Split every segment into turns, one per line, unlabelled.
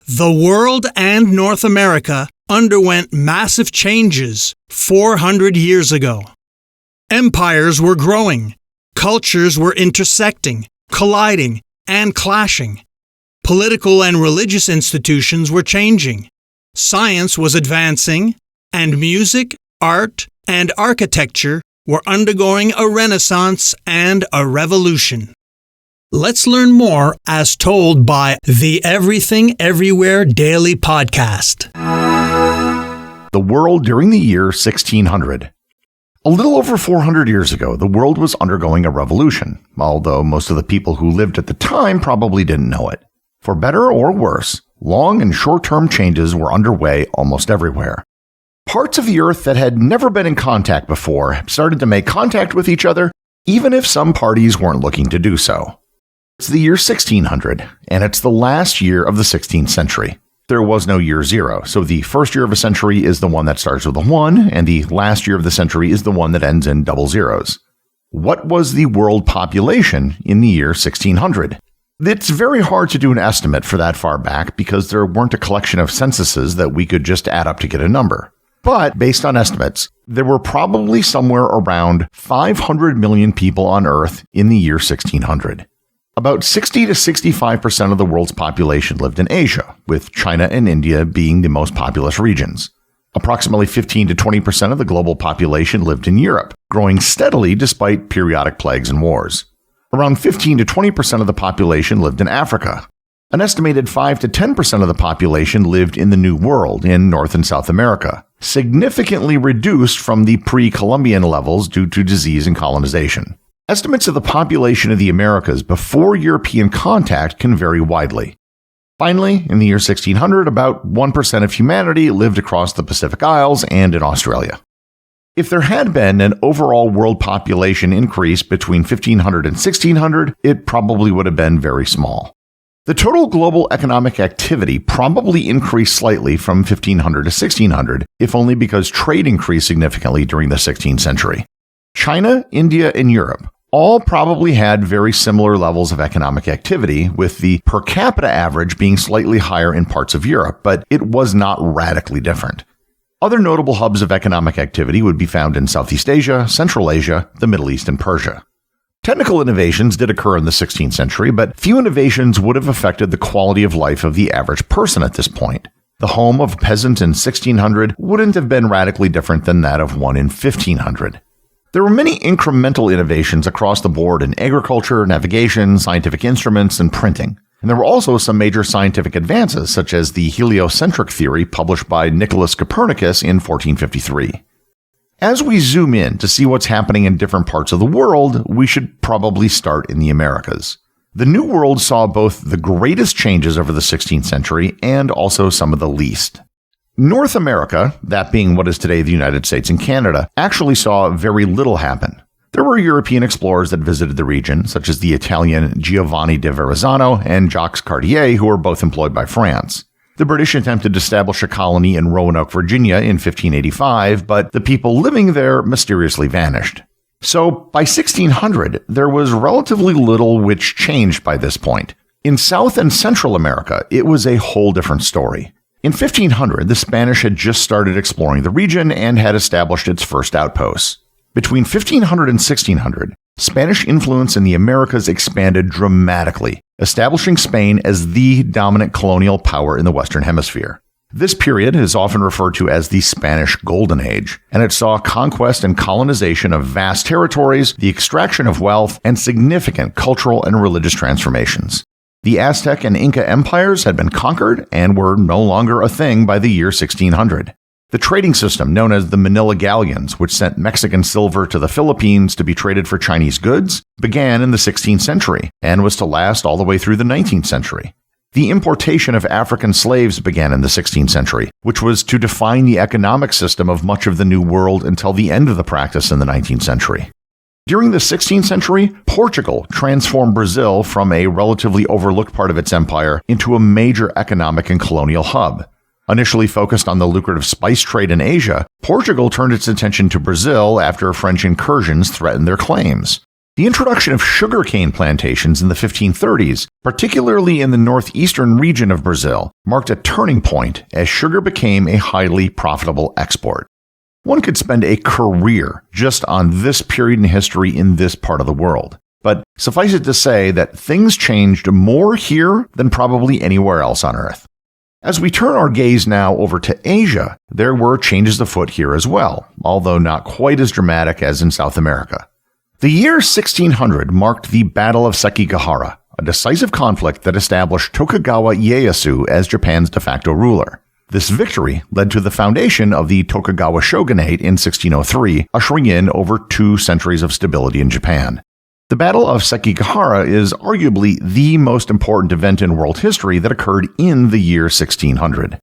The world and North America underwent massive changes 400 years ago. Empires were growing, cultures were intersecting, colliding, and clashing. Political and religious institutions were changing. Science was advancing, and music, art, and architecture were undergoing a renaissance and a revolution. Let's learn more as told by the Everything Everywhere Daily Podcast.
The world during the year 1600. A little over 400 years ago, the world was undergoing a revolution, although most of the people who lived at the time probably didn't know it. For better or worse, long and short-term changes were underway almost everywhere. Parts of the Earth that had never been in contact before started to make contact with each other, even if some parties weren't looking to do so. It's the year 1600, and it's the last year of the 16th century. There was no year zero, so the first year of a century is the one that starts with a 1, and the last year of the century is the one that ends in double zeros. What was the world population in the year 1600? It's very hard to do an estimate for that far back because there weren't a collection of censuses that we could just add up to get a number. But based on estimates, there were probably somewhere around 500 million people on Earth in the year 1600. About 60 to 65% of the world's population lived in Asia, with China and India being the most populous regions. Approximately 15 to 20% of the global population lived in Europe, growing steadily despite periodic plagues and wars. Around 15 to 20% of the population lived in Africa. An estimated 5 to 10% of the population lived in the New World in North and South America, significantly reduced from the pre-Columbian levels due to disease and colonization. Estimates of the population of the Americas before European contact can vary widely. Finally, in the year 1600, about 1% of humanity lived across the Pacific Isles and in Australia. If there had been an overall world population increase between 1500 and 1600, it probably would have been very small. The total global economic activity probably increased slightly from 1500 to 1600, if only because trade increased significantly during the 16th century. China, India, and Europe all probably had very similar levels of economic activity, with the per capita average being slightly higher in parts of Europe, but it was not radically different. Other notable hubs of economic activity would be found in Southeast Asia, Central Asia, the Middle East, and Persia. Technical innovations did occur in the 16th century, but few innovations would have affected the quality of life of the average person at this point. The home of a peasant in 1600 wouldn't have been radically different than that of one in 1500. There were many incremental innovations across the board in agriculture, navigation, scientific instruments, and printing. And there were also some major scientific advances, such as the heliocentric theory published by Nicholas Copernicus in 1453. As we zoom in to see what's happening in different parts of the world, we should probably start in the Americas. The New World saw both the greatest changes over the 16th century and also some of the least. North America, that being what is today the United States and Canada, actually saw very little happen. There were European explorers that visited the region, such as the Italian Giovanni de Verrazzano and Jacques Cartier, who were both employed by France. The British attempted to establish a colony in Roanoke, Virginia in 1585, but the people living there mysteriously vanished. So, by 1600, there was relatively little which changed by this point. In South and Central America, it was a whole different story. In 1500, the Spanish had just started exploring the region and had established its first outposts. Between 1500 and 1600, Spanish influence in the Americas expanded dramatically, establishing Spain as the dominant colonial power in the Western Hemisphere. This period is often referred to as the Spanish Golden Age, and it saw conquest and colonization of vast territories, the extraction of wealth, and significant cultural and religious transformations. The Aztec and Inca empires had been conquered and were no longer a thing by the year 1600. The trading system known as the Manila Galleons, which sent Mexican silver to the Philippines to be traded for Chinese goods, began in the 16th century and was to last all the way through the 19th century. The importation of African slaves began in the 16th century, which was to define the economic system of much of the New World until the end of the practice in the 19th century. During the 16th century, Portugal transformed Brazil from a relatively overlooked part of its empire into a major economic and colonial hub. Initially focused on the lucrative spice trade in Asia, Portugal turned its attention to Brazil after French incursions threatened their claims. The introduction of sugarcane plantations in the 1530s, particularly in the northeastern region of Brazil, marked a turning point as sugar became a highly profitable export. One could spend a career just on this period in history in this part of the world, but suffice it to say that things changed more here than probably anywhere else on Earth. As we turn our gaze now over to Asia, there were changes afoot here as well, although not quite as dramatic as in South America. The year 1600 marked the Battle of Sekigahara, a decisive conflict that established Tokugawa Ieyasu as Japan's de facto ruler. This victory led to the foundation of the Tokugawa shogunate in 1603, ushering in over 2 centuries of stability in Japan. The Battle of Sekigahara is arguably the most important event in world history that occurred in the year 1600.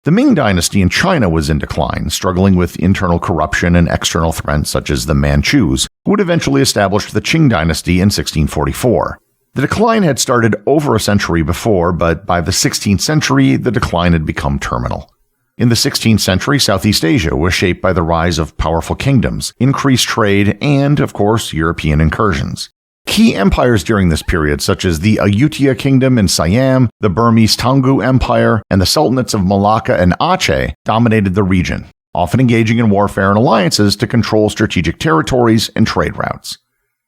The Ming dynasty in China was in decline, struggling with internal corruption and external threats such as the Manchus, who would eventually establish the Qing dynasty in 1644. The decline had started over a century before, but by the 16th century, the decline had become terminal. In the 16th century, Southeast Asia was shaped by the rise of powerful kingdoms, increased trade, and, of course, European incursions. Key empires during this period, such as the Ayutthaya Kingdom in Siam, the Burmese Toungoo Empire, and the Sultanates of Malacca and Aceh, dominated the region, often engaging in warfare and alliances to control strategic territories and trade routes.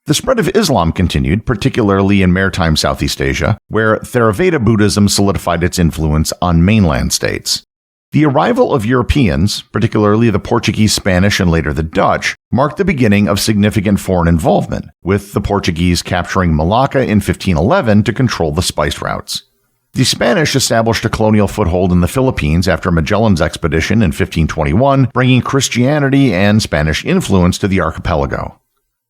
The spread of Islam continued, particularly in maritime Southeast Asia, where Theravada Buddhism solidified its influence on mainland states. The arrival of Europeans, particularly the Portuguese, Spanish, and later the Dutch, marked the beginning of significant foreign involvement, with the Portuguese capturing Malacca in 1511 to control the spice routes. The Spanish established a colonial foothold in the Philippines after Magellan's expedition in 1521, bringing Christianity and Spanish influence to the archipelago.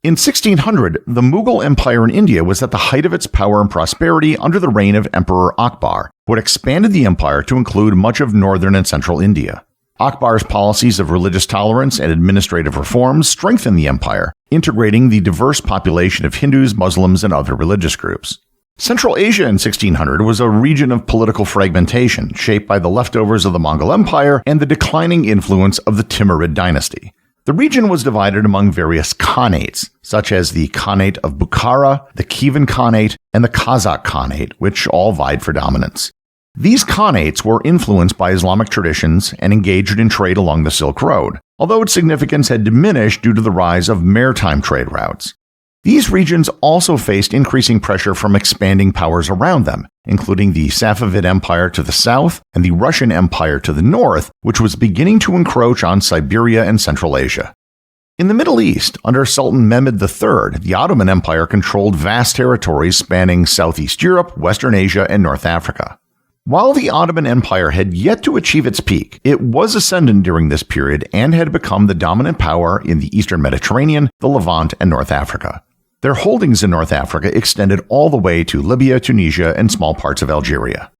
In 1600, the Mughal Empire in India was at the height of its power and prosperity under the reign of Emperor Akbar, who had expanded the empire to include much of northern and central India. Akbar's policies of religious tolerance and administrative reforms strengthened the empire, integrating the diverse population of Hindus, Muslims, and other religious groups. Central Asia in 1600 was a region of political fragmentation, shaped by the leftovers of the Mongol Empire and the declining influence of the Timurid dynasty. The region was divided among various khanates, such as the Khanate of Bukhara, the Kievan Khanate, and the Kazakh Khanate, which all vied for dominance. These khanates were influenced by Islamic traditions and engaged in trade along the Silk Road, although its significance had diminished due to the rise of maritime trade routes. These regions also faced increasing pressure from expanding powers around them, including the Safavid Empire to the south and the Russian Empire to the north, which was beginning to encroach on Siberia and Central Asia. In the Middle East, under Sultan Mehmed III, the Ottoman Empire controlled vast territories spanning Southeast Europe, Western Asia, and North Africa. While the Ottoman Empire had yet to achieve its peak, it was ascendant during this period and had become the dominant power in the Eastern Mediterranean, the Levant, and North Africa. Their holdings in North Africa extended all the way to Libya, Tunisia, and small parts of Algeria.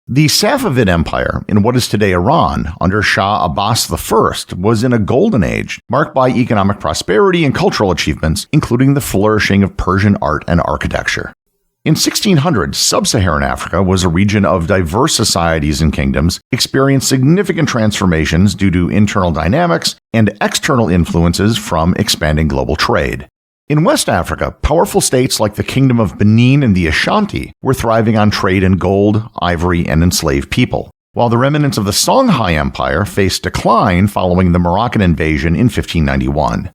The Safavid Empire, in what is today Iran, under Shah Abbas I, was in a golden age, marked by economic prosperity and cultural achievements, including the flourishing of Persian art and architecture. In 1600, Sub-Saharan Africa was a region of diverse societies and kingdoms, experienced significant transformations due to internal dynamics and external influences from expanding global trade. In West Africa, powerful states like the Kingdom of Benin and the Ashanti were thriving on trade in gold, ivory, and enslaved people, while the remnants of the Songhai Empire faced decline following the Moroccan invasion in 1591.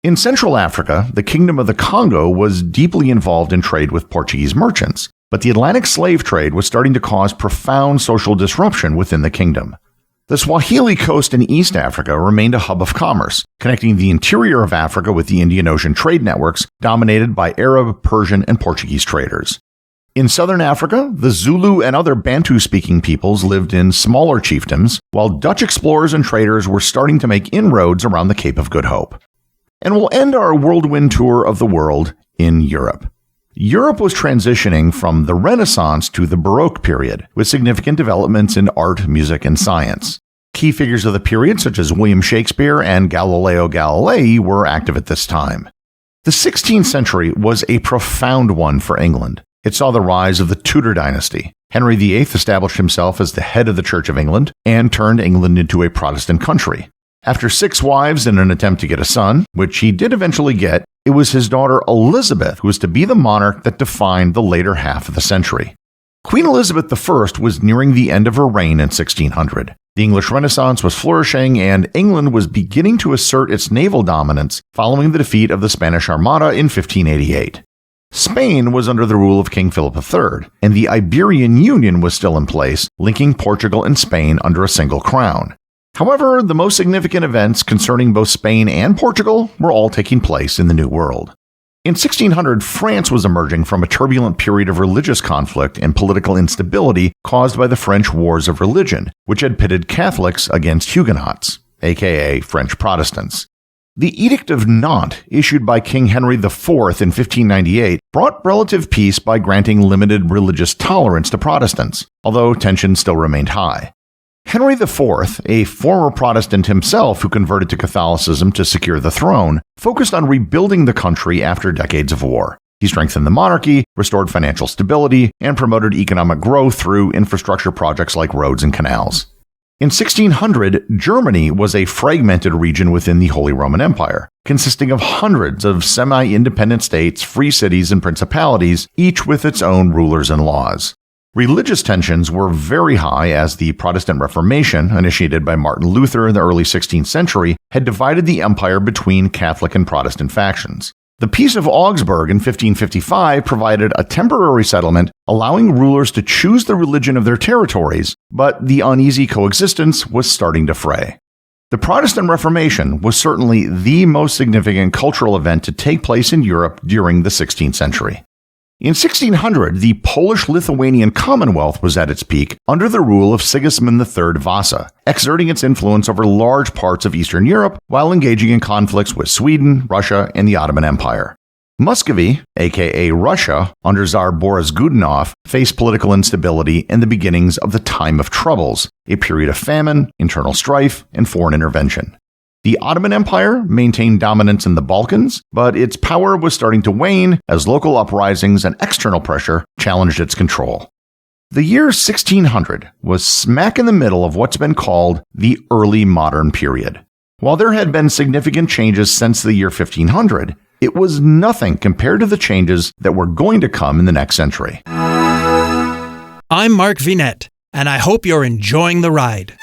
In Central Africa, the Kingdom of the Congo was deeply involved in trade with Portuguese merchants, but the Atlantic slave trade was starting to cause profound social disruption within the kingdom. The Swahili coast in East Africa remained a hub of commerce, connecting the interior of Africa with the Indian Ocean trade networks dominated by Arab, Persian, and Portuguese traders. In southern Africa, the Zulu and other Bantu-speaking peoples lived in smaller chiefdoms, while Dutch explorers and traders were starting to make inroads around the Cape of Good Hope. And we'll end our whirlwind tour of the world in Europe. Europe was transitioning from the Renaissance to the Baroque period, with significant developments in art, music, and science. Key figures of the period, such as William Shakespeare and Galileo Galilei, were active at this time. The 16th century was a profound one for England. It saw the rise of the Tudor dynasty. Henry VIII established himself as the head of the Church of England and turned England into a Protestant country. After 6 wives in an attempt to get a son, which he did eventually get, It was his daughter Elizabeth who was to be the monarch that defined the later half of the century. Queen Elizabeth I was nearing the end of her reign in 1600. The English Renaissance was flourishing, and England was beginning to assert its naval dominance following the defeat of the Spanish Armada in 1588. Spain was under the rule of King Philip III, and the Iberian Union was still in place, linking Portugal and Spain under a single crown. However, the most significant events concerning both Spain and Portugal were all taking place in the New World. In 1600, France was emerging from a turbulent period of religious conflict and political instability caused by the French Wars of Religion, which had pitted Catholics against Huguenots, aka French Protestants. The Edict of Nantes, issued by King Henry IV in 1598, brought relative peace by granting limited religious tolerance to Protestants, although tensions still remained high. Henry IV, a former Protestant himself who converted to Catholicism to secure the throne, focused on rebuilding the country after decades of war. He strengthened the monarchy, restored financial stability, and promoted economic growth through infrastructure projects like roads and canals. In 1600, Germany was a fragmented region within the Holy Roman Empire, consisting of hundreds of semi-independent states, free cities, and principalities, each with its own rulers and laws. Religious tensions were very high as the Protestant Reformation, initiated by Martin Luther in the early 16th century, had divided the empire between Catholic and Protestant factions. The Peace of Augsburg in 1555 provided a temporary settlement, allowing rulers to choose the religion of their territories, but the uneasy coexistence was starting to fray. The Protestant Reformation was certainly the most significant cultural event to take place in Europe during the 16th century. In 1600, the Polish-Lithuanian Commonwealth was at its peak under the rule of Sigismund III Vasa, exerting its influence over large parts of Eastern Europe while engaging in conflicts with Sweden, Russia, and the Ottoman Empire. Muscovy, aka Russia, under Tsar Boris Godunov, faced political instability and the beginnings of the Time of Troubles, a period of famine, internal strife, and foreign intervention. The Ottoman Empire maintained dominance in the Balkans, but its power was starting to wane as local uprisings and external pressure challenged its control. The year 1600 was smack in the middle of what's been called the early modern period. While there had been significant changes since the year 1500, it was nothing compared to the changes that were going to come in the next century.
I'm Mark Vinette, and I hope you're enjoying the ride.